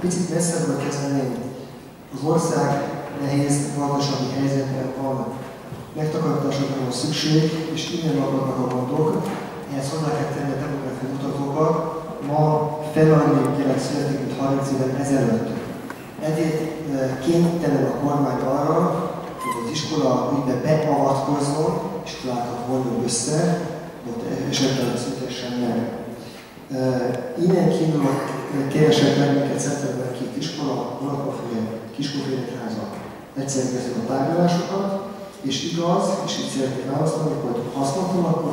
Picit messzebbről kezdeném. Az ország nehéz gazdasági helyzetben van. Megtakarításokra van szükség, és innen maradnak a gondok. Ehhez hozzá kell tenni a demográfiai mutatókat. Ma fel annyi gyerek születik, mint 30 évvel ezelőtt. Ezért kénytelen a kormány arra, hogy az iskola ügybe beavatkozzon, iskolákat vonjon össze, ott esetben szüntessen meg. Innen kívül keresett meg minket szeptemberben 2 iskola, Unokaféle, Kiskófélekháza. Egyszerűen a tárgyalásokat, és igaz, és így szeretnék válaszolni, hogy használtam akkor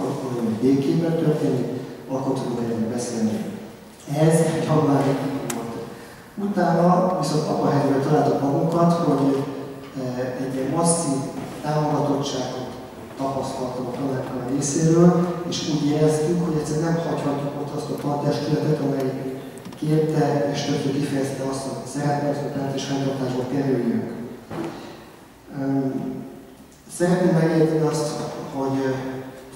békében történik, akkor tudunk erről beszélni. Ez egy hablári volt. Utána viszont abban a helyzetben találtuk magunkat, hogy egy masszív támogatottságot tapasztaltam a tanácskar részéről, és úgy éreztük, hogy egyszerűen nem hagyhatjuk ott azt a tantestületet, amely kérte és többször kifejezte azt, hogy szeretnénk, hogy a tanács és fenntartásba kerüljünk. Szeretném megjegyezni azt, hogy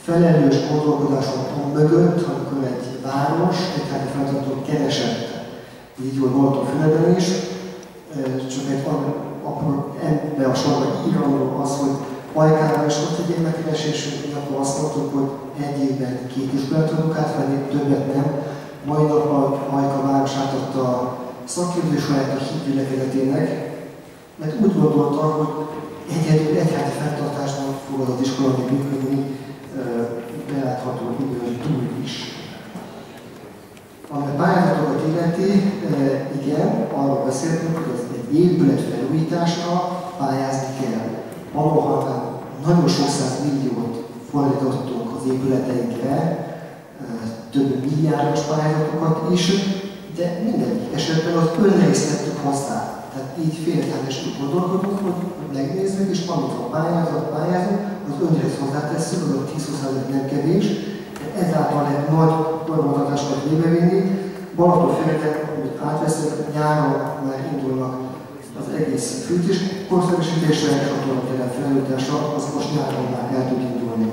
felelős gondolkodáson mögött, amikor egy város egyházi feladatot keresett, így volt Balatonfüreden is, csak egy ebbe a sorban írandó az, hogy Ajkában is ott egy gyermekkeresésünk, akkor azt mondtuk, hogy egy évben 2 iskolát tudunk átvenni, többet nem. Mai nap a Ajka város átadta a szakképzőiskoláját a hitgyülekezetének, mert úgy gondolta, hogy egyedül egyházi fenntartásban fog az iskola működni, belátható időn túl is. Ami a pályázatokat illeti, igen, arról beszéltünk, hogy az egy épület felújításra pályázni kell. Valóban nagyon sok 100 milliót fordítottunk az épületeinkre, több milliárdos pályázatokat is, de mindegyik esetben az önrészt tettük hozzá. Tehát így félretállás gondolkodunk, hogy megnézzük, és amit a pályázat, az önrészt hozzátesszük, az a 10-20% nem kevés, de ezáltal lehet nagy forgalmazásokat lébevinni. Balatonfüreden, amit átveszünk, nyáron már indulnak az egész fűtés korszerűsítésre, és a tornaterem felújítása, az most nyáron már el tud indulni.